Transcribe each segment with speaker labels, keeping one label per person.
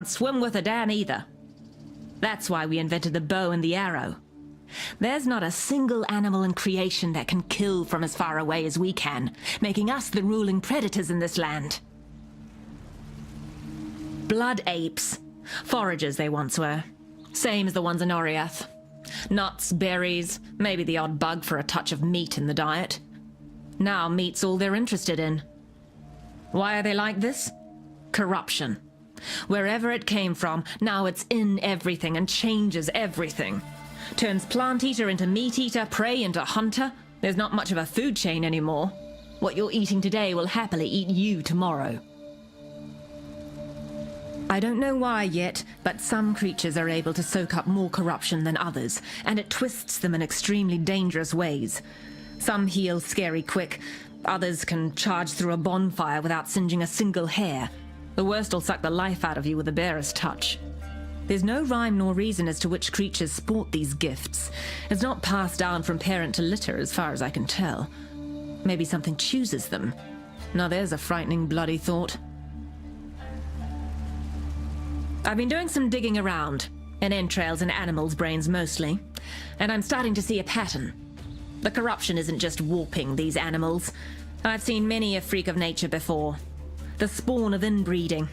Speaker 1: Swim with a dam either. That's why we invented the bow and the arrow. There's not a single animal in creation that can kill from as far away as we can, making us the ruling predators in this land. Blood apes. Foragers they once were. Same as the ones in Oriath. Nuts, berries, maybe the odd bug for a touch of meat in the diet. Now meat's all they're interested in. Why are they like this? Corruption. Wherever it came from, now it's in everything and changes everything. Turns plant eater into meat eater, prey into hunter. There's not much of a food chain anymore. What you're eating today will happily eat you tomorrow. I don't know why yet, but some creatures are able to soak up more corruption than others, and it twists them in extremely dangerous ways. Some heal scary quick, others can charge through a bonfire without singeing a single hair. The worst will suck the life out of you with the barest touch. There's no rhyme nor reason as to which creatures sport these gifts. It's not passed down from parent to litter, as far as I can tell. Maybe something chooses them. Now there's a frightening bloody thought. I've been doing some digging around, in entrails and animals' brains mostly, and I'm starting to see a pattern. The corruption isn't just warping these animals. I've seen many a freak of nature before. The spawn of inbreeding.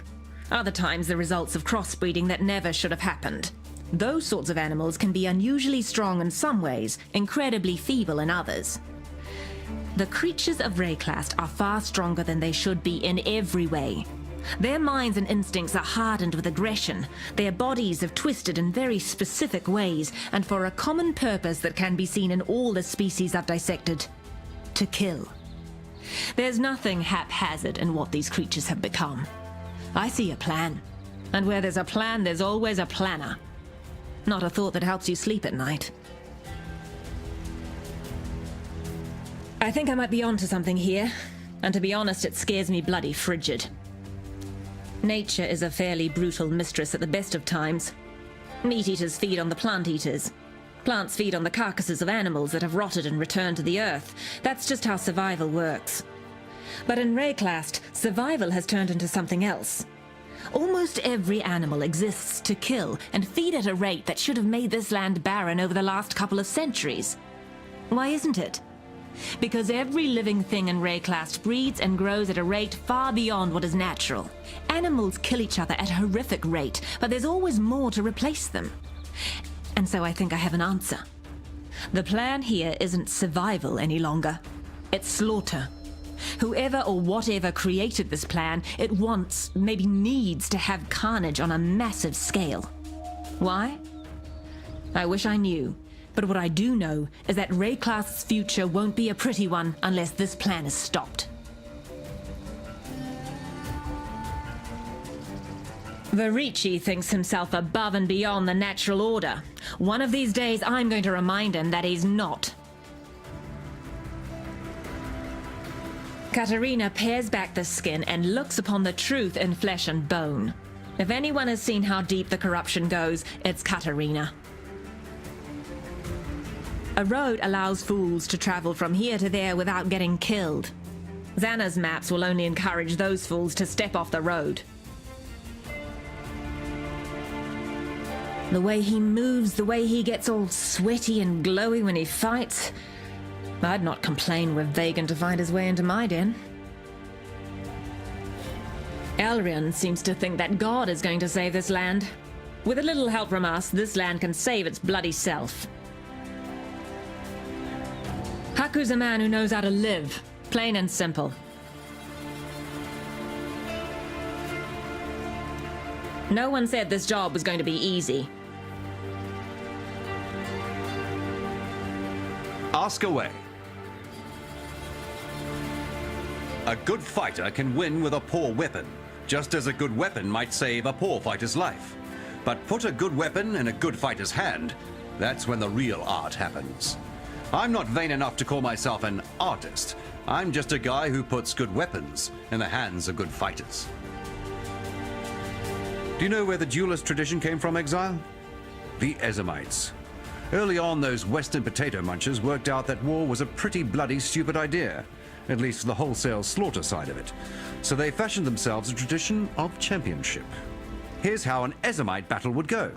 Speaker 1: Other times the results of crossbreeding that never should have happened. Those sorts of animals can be unusually strong in some ways, incredibly feeble in others. The creatures of Rayclast are far stronger than they should be in every way. Their minds and instincts are hardened with aggression. Their bodies have twisted in very specific ways, and for a common purpose that can be seen in all the species I've dissected: to kill. There's nothing haphazard in what these creatures have become. I see a plan. And where there's a plan, there's always a planner. Not a thought that helps you sleep at night. I think I might be onto something here. And to be honest, it scares me bloody frigid. Nature is a fairly brutal mistress at the best of times. Meat-eaters feed on the plant-eaters. Plants feed on the carcasses of animals that have rotted and returned to the earth. That's just how survival works. But in Rayclast, survival has turned into something else. Almost every animal exists to kill and feed at a rate that should have made this land barren over the last couple of centuries. Why isn't it? Because every living thing in Rayclast breeds and grows at a rate far beyond what is natural. Animals kill each other at a horrific rate, but there's always more to replace them. And so I think I have an answer. The plan here isn't survival any longer. It's slaughter. Whoever or whatever created this plan, it wants, maybe needs, to have carnage on a massive scale. Why? I wish I knew. But what I do know is that Rayclast's future won't be a pretty one unless this plan is stopped. Varici thinks himself above and beyond the natural order. One of these days I'm going to remind him that he's not. Katarina pares back the skin and looks upon the truth in flesh and bone. If anyone has seen how deep the corruption goes, it's Katarina. A road allows fools to travel from here to there without getting killed. Xana's maps will only encourage those fools to step off the road. The way he moves, the way he gets all sweaty and glowy when he fights. I'd not complain were Vagan to find his way into my den. Elrion seems to think that God is going to save this land. With a little help from us, this land can save its bloody self. Haku's a man who knows how to live, plain and simple. No one said this job was going to be easy.
Speaker 2: Ask away. A good fighter can win with a poor weapon, just as a good weapon might save a poor fighter's life. But put a good weapon in a good fighter's hand, that's when the real art happens. I'm not vain enough to call myself an artist. I'm just a guy who puts good weapons in the hands of good fighters. Do you know where the duelist tradition came from, Exile? The Ezamites. Early on, those Western potato munchers worked out that war was a pretty bloody stupid idea, at least for the wholesale slaughter side of it. So they fashioned themselves a tradition of championship. Here's how an Ezomite battle would go.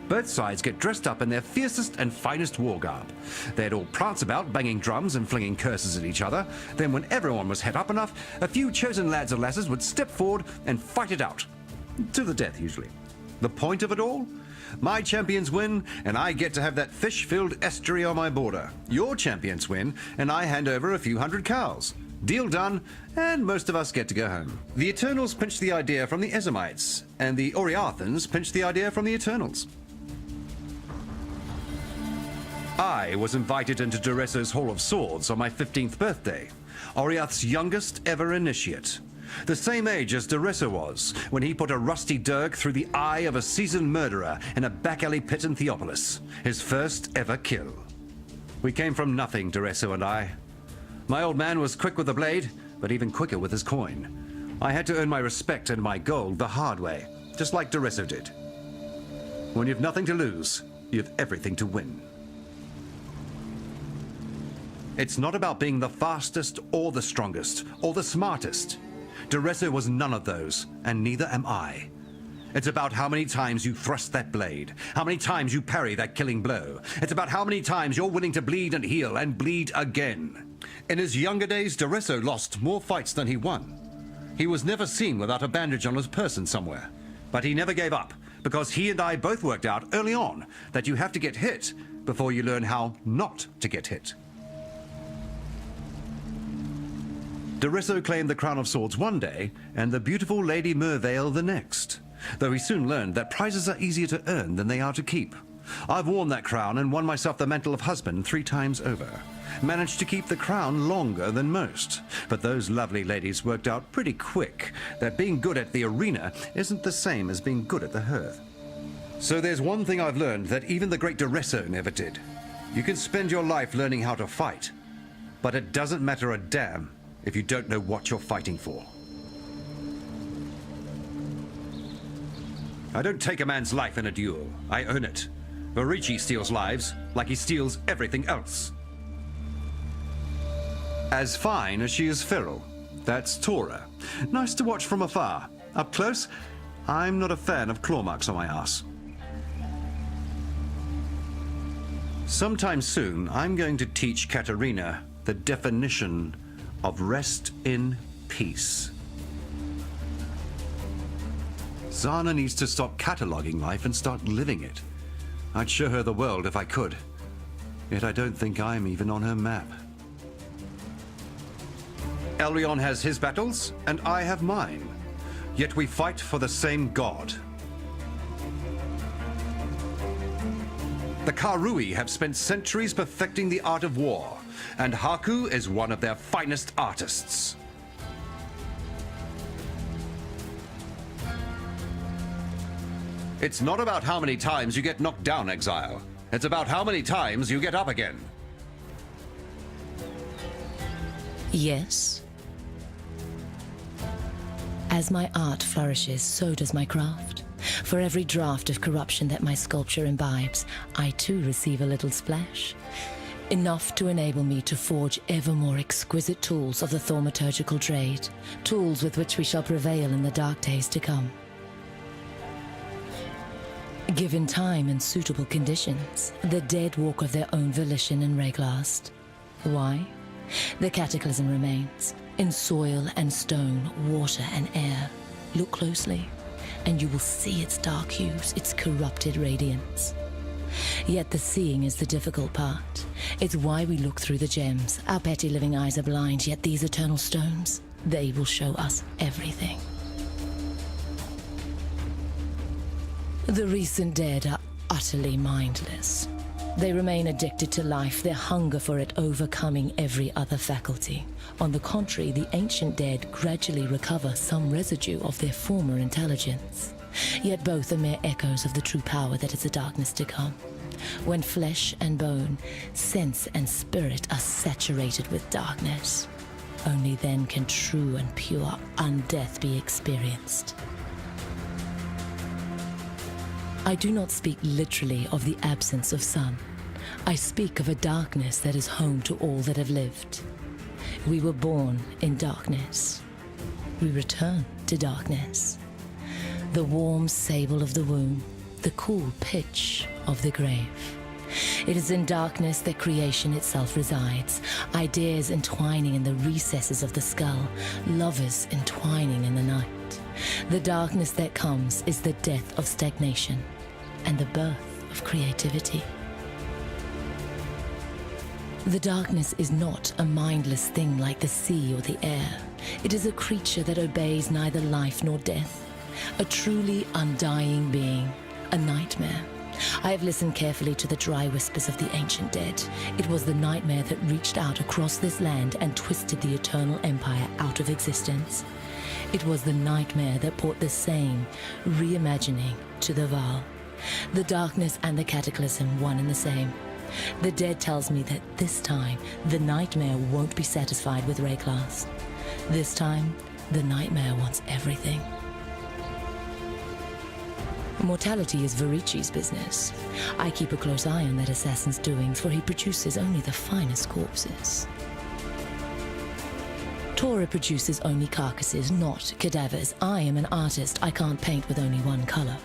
Speaker 2: Both sides get dressed up in their fiercest and finest war garb. They'd all prance about, banging drums and flinging curses at each other. Then when everyone was het up enough, a few chosen lads or lasses would step forward and fight it out. To the death, usually. The point of it all? My champions win, and I get to have that fish-filled estuary on my border. Your champions win, and I hand over a few hundred cows. Deal done, and most of us get to go home. The Eternals pinched the idea from the Ezomites, and the Oriathans pinched the idea from the Eternals. I was invited into Duresso's Hall of Swords on my 15th birthday, Oriath's youngest ever initiate. The same age as Duresso was, when he put a rusty dirk through the eye of a seasoned murderer in a back-alley pit in Theopolis, his first ever kill. We came from nothing, Duresso and I. My old man was quick with the blade, but even quicker with his coin. I had to earn my respect and my gold the hard way, just like Duresso did. When you've nothing to lose, you've everything to win. It's not about being the fastest or the strongest or the smartest. Duresso was none of those, and neither am I. It's about how many times you thrust that blade, how many times you parry that killing blow. It's about how many times you're willing to bleed and heal and bleed again. In his younger days, Duresso lost more fights than he won. He was never seen without a bandage on his person somewhere. But he never gave up, because he and I both worked out early on that you have to get hit before you learn how not to get hit. Duresso claimed the Crown of Swords one day, and the beautiful Lady Mervale the next, though he soon learned that prizes are easier to earn than they are to keep. I've worn that crown and won myself the mantle of husband 3 times over. Managed to keep the crown longer than most, but those lovely ladies worked out pretty quick that being good at the arena isn't the same as being good at the hearth. So there's one thing I've learned that even the great Duresso never did. You can spend your life learning how to fight, but it doesn't matter a damn if you don't know what you're fighting for. I don't take a man's life in a duel. I earn it. Varici steals lives like he steals everything else. As fine as she is feral. That's Tora. Nice to watch from afar. Up close, I'm not a fan of claw marks on my ass. Sometime soon, I'm going to teach Katerina the definition of rest in peace. Zana needs to stop cataloging life and start living it. I'd show her the world if I could. Yet I don't think I'm even on her map. Elrion has his battles, and I have mine. Yet we fight for the same god. The Karui have spent centuries perfecting the art of war, and Haku is one of their finest artists. It's not about how many times you get knocked down, Exile. It's about how many times you get up again.
Speaker 3: Yes. As my art flourishes, so does my craft. For every draught of corruption that my sculpture imbibes, I too receive a little splash. Enough to enable me to forge ever more exquisite tools of the thaumaturgical trade, tools with which we shall prevail in the dark days to come. Given time and suitable conditions, the dead walk of their own volition in Reglast. Why? The cataclysm remains, in soil and stone, water and air. Look closely, and you will see its dark hues, its corrupted radiance. Yet the seeing is the difficult part. It's why we look through the gems. Our petty living eyes are blind, yet these eternal stones, they will show us everything. The recent dead are utterly mindless. They remain addicted to life, their hunger for it overcoming every other faculty. On the contrary, the ancient dead gradually recover some residue of their former intelligence. Yet both are mere echoes of the true power that is the darkness to come. When flesh and bone, sense and spirit are saturated with darkness, only then can true and pure undeath be experienced. I do not speak literally of the absence of sun. I speak of a darkness that is home to all that have lived. We were born in darkness. We return to darkness. the warm sable of the womb, the cool pitch of the grave. It is in darkness that creation itself resides, ideas entwining in the recesses of the skull, lovers entwining in the night. The darkness that comes is the death of stagnation and the birth of creativity. The darkness is not a mindless thing like the sea or the air. It is a creature that obeys neither life nor death, a truly undying being, a nightmare. I have listened carefully to the dry whispers of the ancient dead. It was the nightmare that reached out across this land and twisted the eternal empire out of existence. It was the nightmare that brought the same reimagining to the Val. The darkness and the cataclysm, one and the same. The dead tells me that this time, the nightmare won't be satisfied with Rayclass. This time, the nightmare wants everything. Mortality is Varici's business. I keep a close eye on that assassin's doings, for he produces only the finest corpses. Tora produces only carcasses, not cadavers. I am an artist. I can't paint with only one color.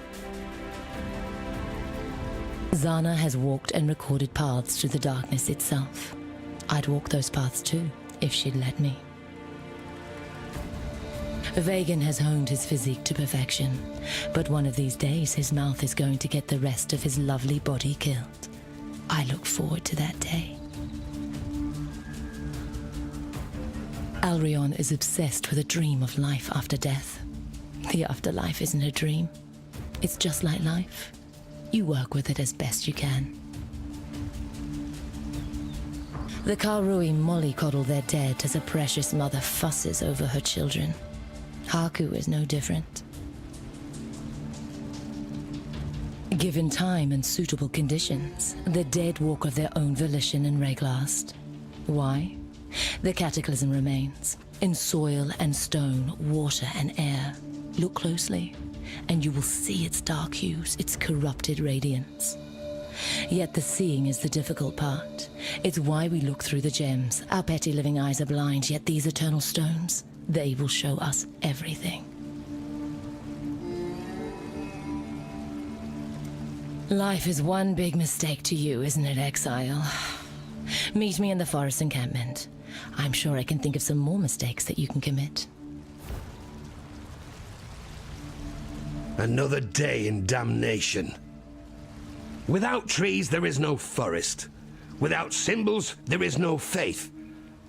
Speaker 3: Zana has walked and recorded paths to the darkness itself. I'd walk those paths too, if she'd let me. Vagan has honed his physique to perfection, but one of these days his mouth is going to get the rest of his lovely body killed. I look forward to that day. Alrion is obsessed with a dream of life after death. The afterlife isn't a dream. It's just like life. You work with it as best you can. The Karui mollycoddle their dead as a precious mother fusses over her children. Haku is no different. Given time and suitable conditions, the dead walk of their own volition in Rayclass. Why? The cataclysm remains, in soil and stone, water and air. Look closely, and you will see its dark hues, its corrupted radiance. Yet the seeing is the difficult part. It's why we look through the gems. Our petty living eyes are blind, yet these eternal stones, they will show us everything. Life is one big mistake to you, isn't it, Exile? Meet me in the forest encampment. I'm sure I can think of some more mistakes that you can commit.
Speaker 4: Another day in damnation. Without trees, there is no forest. Without symbols, there is no faith.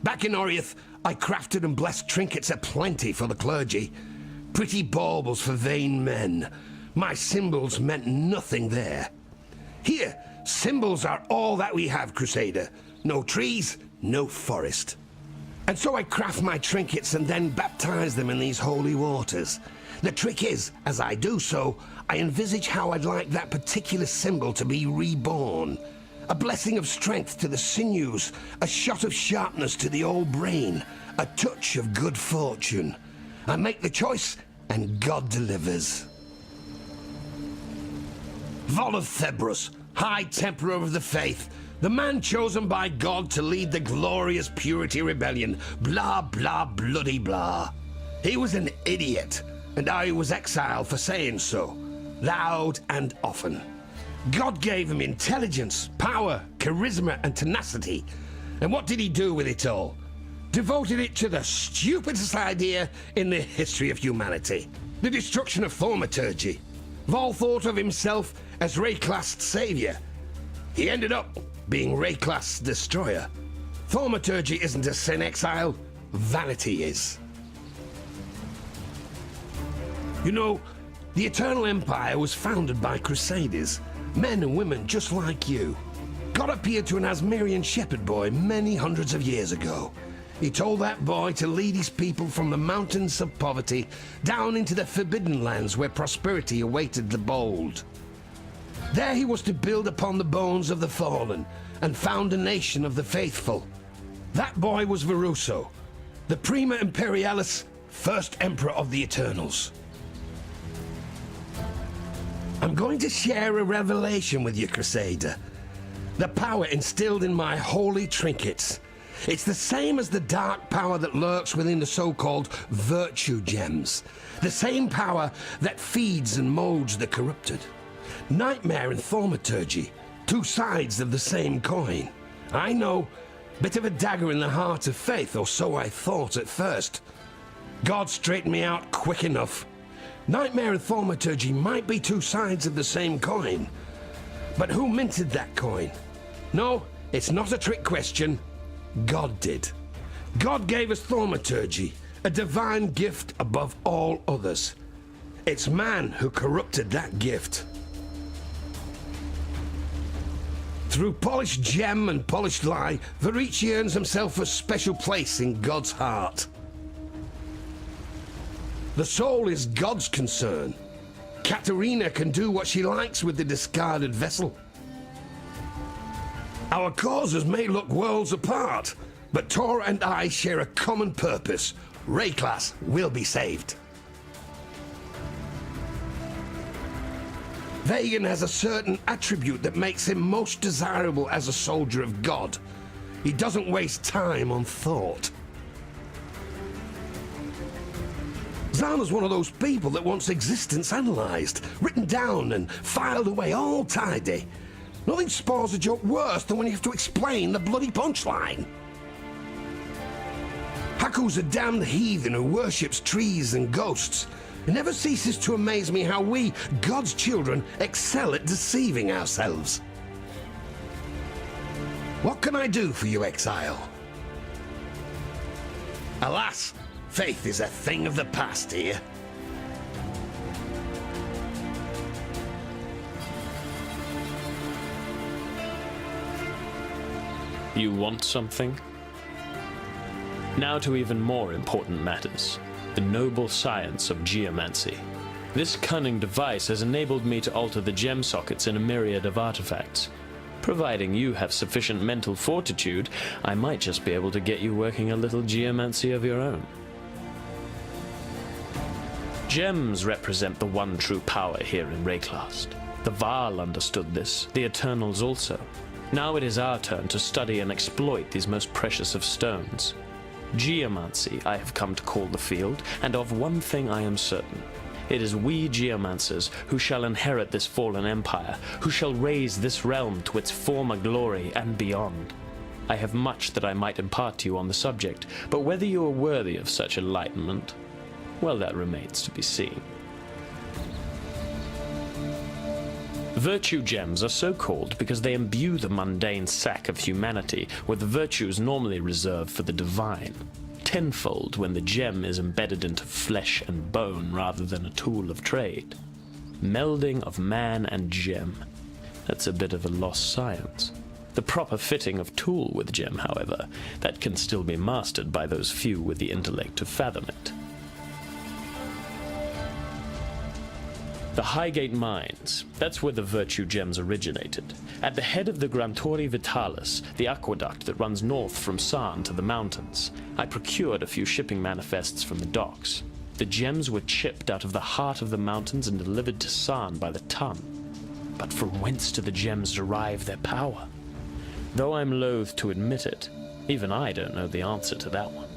Speaker 4: Back in Oriath, I crafted and blessed trinkets aplenty for the clergy. Pretty baubles for vain men. My symbols meant nothing there. Here, symbols are all that we have, Crusader. No trees, no forest. And so I craft my trinkets and then baptize them in these holy waters. The trick is, as I do so, I envisage how I'd like that particular symbol to be reborn. A blessing of strength to the sinews, a shot of sharpness to the old brain, a touch of good fortune. I make the choice, and God delivers. Vol of Thebros, High Temperer of the Faith, the man chosen by God to lead the glorious Purity Rebellion, blah, blah, bloody blah. He was an idiot, and I was exiled for saying so, loud and often. God gave him intelligence, power, charisma, and tenacity. And what did he do with it all? Devoted it to the stupidest idea in the history of humanity. The destruction of thaumaturgy. Vol thought of himself as Rayclass' savior. He ended up being Rayclass' destroyer. Thaumaturgy isn't a sin, Exile. Vanity is. You know, the Eternal Empire was founded by Crusaders. Men and women just like you. God appeared to an Asmerian shepherd boy many hundreds of years ago. He told that boy to lead his people from the mountains of poverty down into the forbidden lands where prosperity awaited the bold. There he was to build upon the bones of the fallen and found a nation of the faithful. That boy was Varuso, the Prima Imperialis, first Emperor of the Eternals. I'm going to share a revelation with you, Crusader. The power instilled in my holy trinkets. It's the same as the dark power that lurks within the so-called virtue gems. The same power that feeds and molds the corrupted. Nightmare and thaumaturgy, two sides of the same coin. I know, bit of a dagger in the heart of faith, or so I thought at first. God straightened me out quick enough. Nightmare and thaumaturgy might be two sides of the same coin. But who minted that coin? No, it's not a trick question. God did. God gave us thaumaturgy, a divine gift above all others. It's man who corrupted that gift. Through polished gem and polished lie, Verici earns himself a special place in God's heart. The soul is God's concern. Katerina can do what she likes with the discarded vessel. Our causes may look worlds apart, but Tor and I share a common purpose. Rayclass will be saved. Vagan has a certain attribute that makes him most desirable as a soldier of God. He doesn't waste time on thought. Zana's one of those people that wants existence analysed, written down and filed away all tidy. Nothing spoils a joke worse than when you have to explain the bloody punchline. Haku's a damned heathen who worships trees and ghosts. It never ceases to amaze me how we, God's children, excel at deceiving ourselves. What can I do for you, Exile? Alas, faith is a thing of the past here.
Speaker 5: You want something? Now to even more important matters. The noble science of geomancy. This cunning device has enabled me to alter the gem sockets in a myriad of artifacts. Providing you have sufficient mental fortitude, I might just be able to get you working a little geomancy of your own. Gems represent the one true power here in Rayclast. The Vaal understood this, the Eternals also. Now it is our turn to study and exploit these most precious of stones. Geomancy I have come to call the field, and of one thing I am certain. It is we geomancers who shall inherit this fallen empire, who shall raise this realm to its former glory and beyond. I have much that I might impart to you on the subject, but whether you are worthy of such enlightenment, well, that remains to be seen. Virtue gems are so called because they imbue the mundane sack of humanity with virtues normally reserved for the divine, tenfold when the gem is embedded into flesh and bone rather than a tool of trade. Melding of man and gem. That's a bit of a lost science. The proper fitting of tool with gem, however, that can still be mastered by those few with the intellect to fathom it. The Highgate Mines, that's where the virtue gems originated. At the head of the Grantori Vitalis, the aqueduct that runs north from San to the mountains, I procured a few shipping manifests from the docks. The gems were chipped out of the heart of the mountains and delivered to San by the ton. But from whence do the gems derive their power? Though I'm loath to admit it, even I don't know the answer to that one.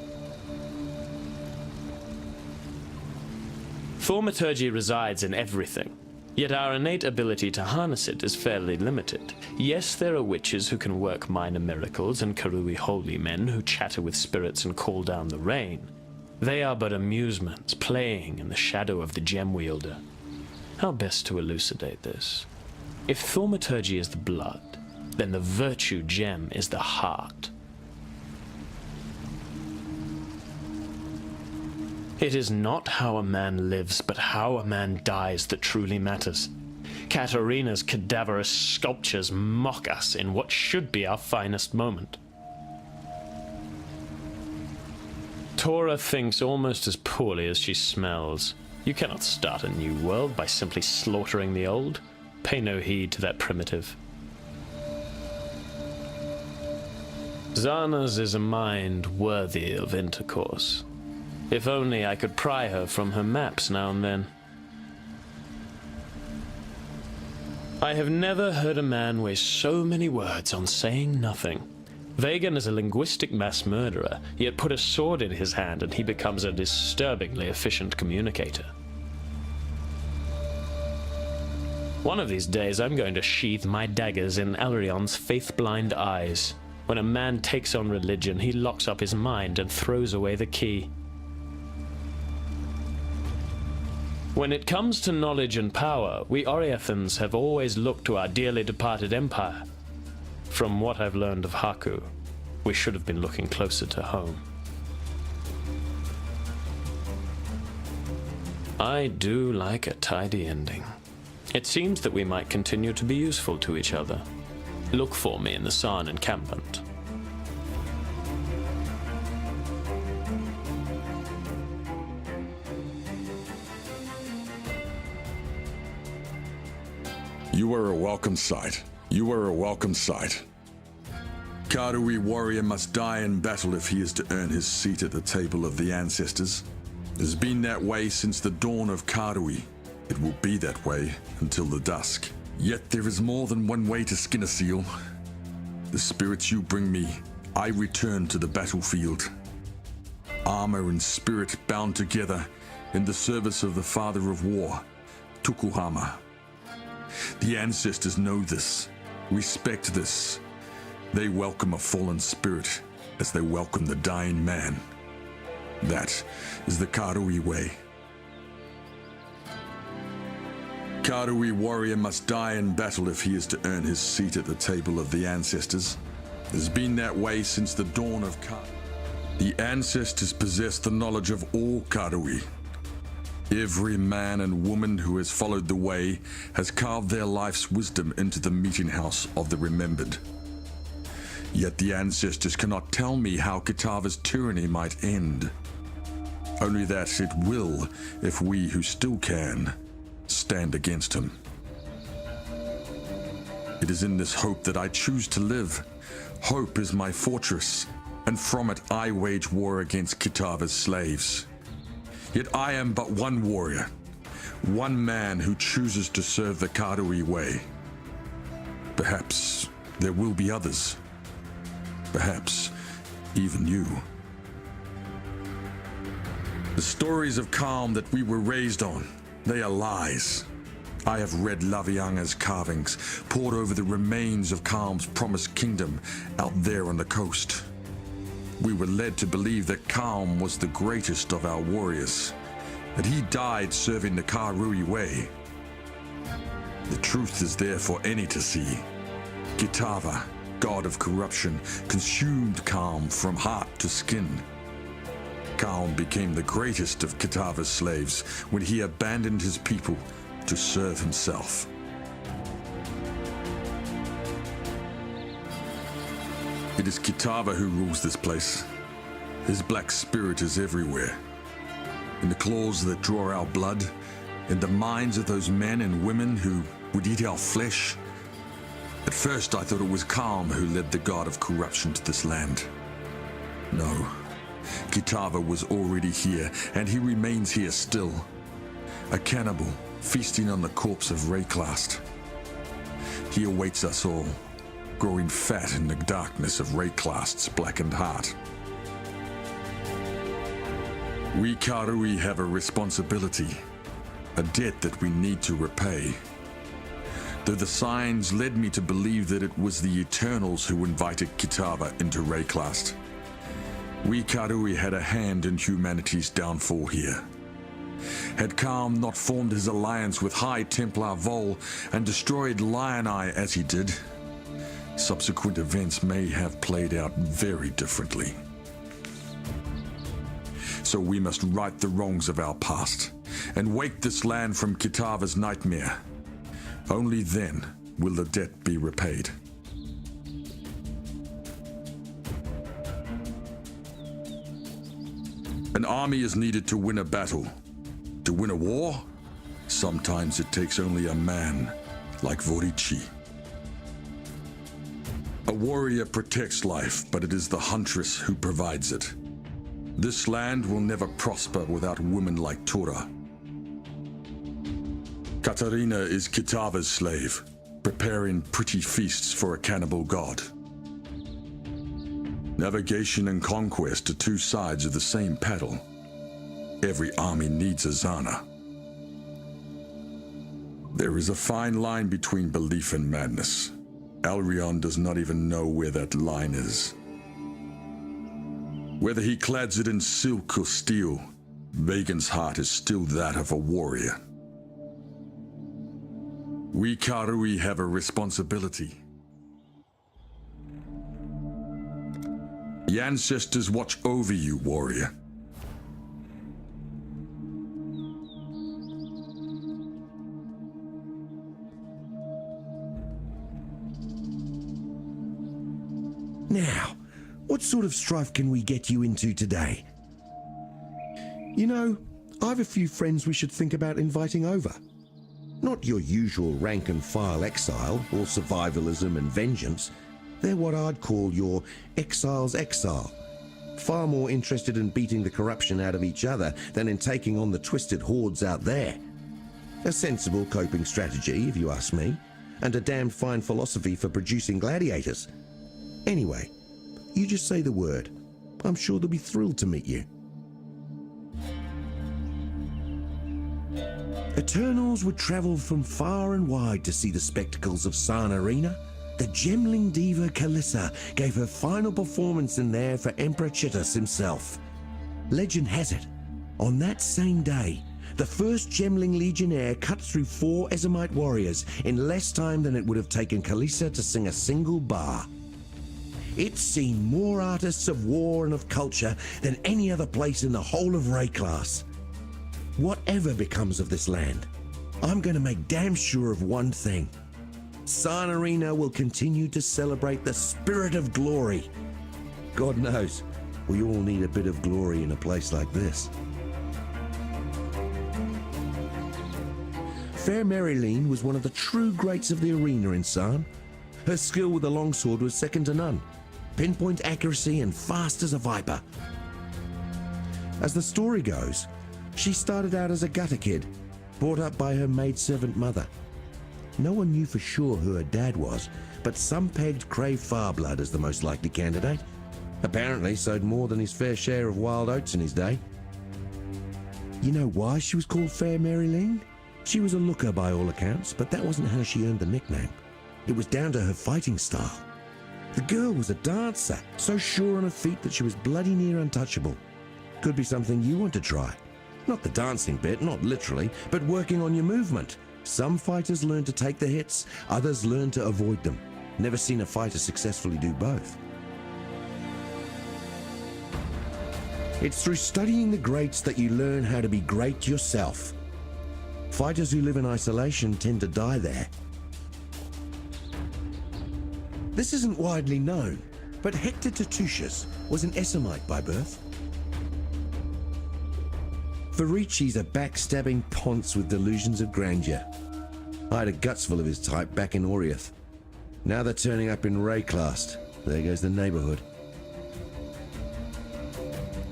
Speaker 5: Thaumaturgy resides in everything, yet our innate ability to harness it is fairly limited. Yes, there are witches who can work minor miracles and Karui holy men who chatter with spirits and call down the rain. They are but amusements, playing in the shadow of the gem wielder. How best to elucidate this? If thaumaturgy is the blood, then the virtue gem is the heart. It is not how a man lives, but how a man dies that truly matters. Katerina's cadaverous sculptures mock us in what should be our finest moment. Tora thinks almost as poorly as she smells. You cannot start a new world by simply slaughtering the old. Pay no heed to that primitive. Zana's is a mind worthy of intercourse. If only I could pry her from her maps now and then. I have never heard a man waste so many words on saying nothing. Vagan is a linguistic mass murderer, yet put a sword in his hand and he becomes a disturbingly efficient communicator. One of these days I'm going to sheathe my daggers in Alrion's faith-blind eyes. When a man takes on religion, he locks up his mind and throws away the key. When it comes to knowledge and power, we Oriathans have always looked to our dearly departed empire. From what I've learned of Haku, we should have been looking closer to home. I do like a tidy ending. It seems that we might continue to be useful to each other. Look for me in the Sarn encampment.
Speaker 6: You are a welcome sight. You are a welcome sight. Karui warrior must die in battle if he is to earn his seat at the table of the ancestors. It has been that way since the dawn of Karui. It will be that way until the dusk. Yet there is more than one way to skin a seal. The spirits you bring me, I return to the battlefield. Armor and spirit bound together in the service of the Father of War, Tukuhama. The ancestors know this, respect this. They welcome a fallen spirit as they welcome the dying man. That is the Karui way. Karui warrior must die in battle if he is to earn his seat at the table of the ancestors. It has been that way since the dawn of Karui. The ancestors possess the knowledge of all Karui. Every man and woman who has followed the way has carved their life's wisdom into the meeting house of the remembered. Yet the ancestors cannot tell me how Kitava's tyranny might end. Only that it will, if we who still can, stand against him. It is in this hope that I choose to live. Hope is my fortress, and from it I wage war against Kitava's slaves. Yet I am but one warrior, one man who chooses to serve the Karui way. Perhaps there will be others. Perhaps even you. The stories of Calm that we were raised on, they are lies. I have read Lavianga's carvings, pored over the remains of Calm's promised kingdom out there on the coast. We were led to believe that Calm was the greatest of our warriors, that he died serving the Karui way. The truth is there for any to see. Kitava, god of corruption, consumed Calm from heart to skin. Calm became the greatest of Kitava's slaves when he abandoned his people to serve himself. It is Kitava who rules this place. His black spirit is everywhere. In the claws that draw our blood, in the minds of those men and women who would eat our flesh. At first I thought it was Calm who led the god of corruption to this land. No, Kitava was already here, and he remains here still. A cannibal feasting on the corpse of Rayclast. He awaits us all, growing fat in the darkness of Rayclast's blackened heart. We Karui have a responsibility, a debt that we need to repay. Though the signs led me to believe that it was the Eternals who invited Kitava into Rayclast. We Karui had a hand in humanity's downfall here. Had Calm not formed his alliance with High Templar Vol and destroyed Lion Eye as he did, subsequent events may have played out very differently. So we must right the wrongs of our past and wake this land from Kitava's nightmare. Only then will the debt be repaid. An army is needed to win a battle. To win a war, sometimes it takes only a man like Vorichi. A warrior protects life, but it is the huntress who provides it. This land will never prosper without women like Tora. Katarina is Kitava's slave, preparing pretty feasts for a cannibal god. Navigation and conquest are two sides of the same paddle. Every army needs a Zana. There is a fine line between belief and madness. Elrion does not even know where that line is. Whether he clads it in silk or steel, Vagan's heart is still that of a warrior. We Karui have a responsibility. The ancestors watch over you, warrior.
Speaker 7: Now, what sort of strife can we get you into today? You know, I've a few friends we should think about inviting over. Not your usual rank and file exile, all survivalism and vengeance. They're what I'd call your exile's exile. Far more interested in beating the corruption out of each other than in taking on the twisted hordes out there. A sensible coping strategy, if you ask me, and a damned fine philosophy for producing gladiators. Anyway, you just say the word. I'm sure they'll be thrilled to meet you. Eternals would travel from far and wide to see the spectacles of Sarn Arena. The gemling diva Kalissa gave her final performance in there for Emperor Chittus himself. Legend has it, on that same day, the first gemling legionnaire cut through 4 Ezomite warriors in less time than it would have taken Kalissa to sing a single bar. It's seen more artists of war and of culture than any other place in the whole of Rayclass. Whatever becomes of this land, I'm going to make damn sure of one thing. Sarn Arena will continue to celebrate the spirit of glory. God knows, we all need a bit of glory in a place like this. Fair Maryline was one of the true greats of the arena in Sarn. Her skill with the longsword was second to none. Pinpoint accuracy and fast as a viper. As the story goes, she started out as a gutter kid, brought up by her maidservant mother. No one knew for sure who her dad was, but some pegged Crave Farblood as the most likely candidate. Apparently sowed more than his fair share of wild oats in his day. You know why she was called Fair Maryline? She was a looker by all accounts, but that wasn't how she earned the nickname. It was down to her fighting style. The girl was a dancer, so sure on her feet that she was bloody near untouchable. Could be something you want to try. Not the dancing bit, not literally, but working on your movement. Some fighters learn to take the hits, others learn to avoid them. Never seen a fighter successfully do both. It's through studying the greats that you learn how to be great yourself. Fighters who live in isolation tend to die there. This isn't widely known, but Hector Tertusius was an Essamite by birth. Varici's a backstabbing ponce with delusions of grandeur. I had a guts full of his type back in Oriath. Now they're turning up in Rayclast. There goes the neighborhood.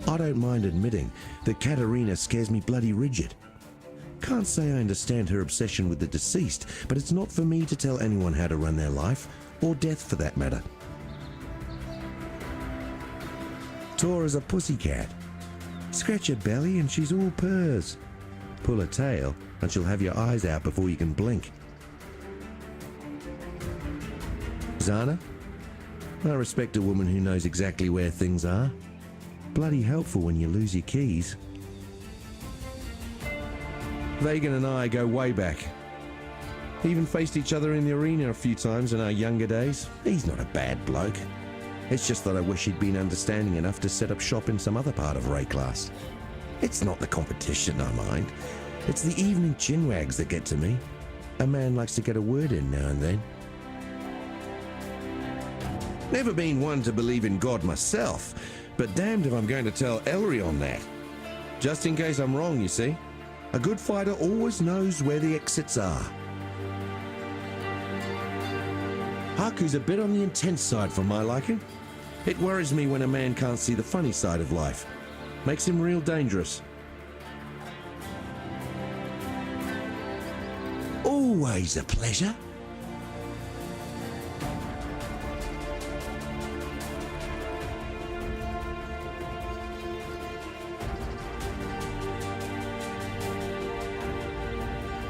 Speaker 7: I don't mind admitting that Katarina scares me bloody rigid. Can't say I understand her obsession with the deceased, but it's not for me to tell anyone how to run their life, or death for that matter. Tora's a pussycat. Scratch her belly and she's all purrs. Pull her tail and she'll have your eyes out before you can blink. Zana? I respect a woman who knows exactly where things are. Bloody helpful when you lose your keys. Vagan and I go way back. Even faced each other in the arena a few times in our younger days. He's not a bad bloke. It's just that I wish he'd been understanding enough to set up shop in some other part of Rayclass. It's not the competition I mind. It's the evening chinwags that get to me. A man likes to get a word in now and then. Never been one to believe in God myself, but damned if I'm going to tell Elrion that. Just in case I'm wrong, you see. A good fighter always knows where the exits are. Haku's a bit on the intense side for my liking. It worries me when a man can't see the funny side of life. Makes him real dangerous. Always a pleasure.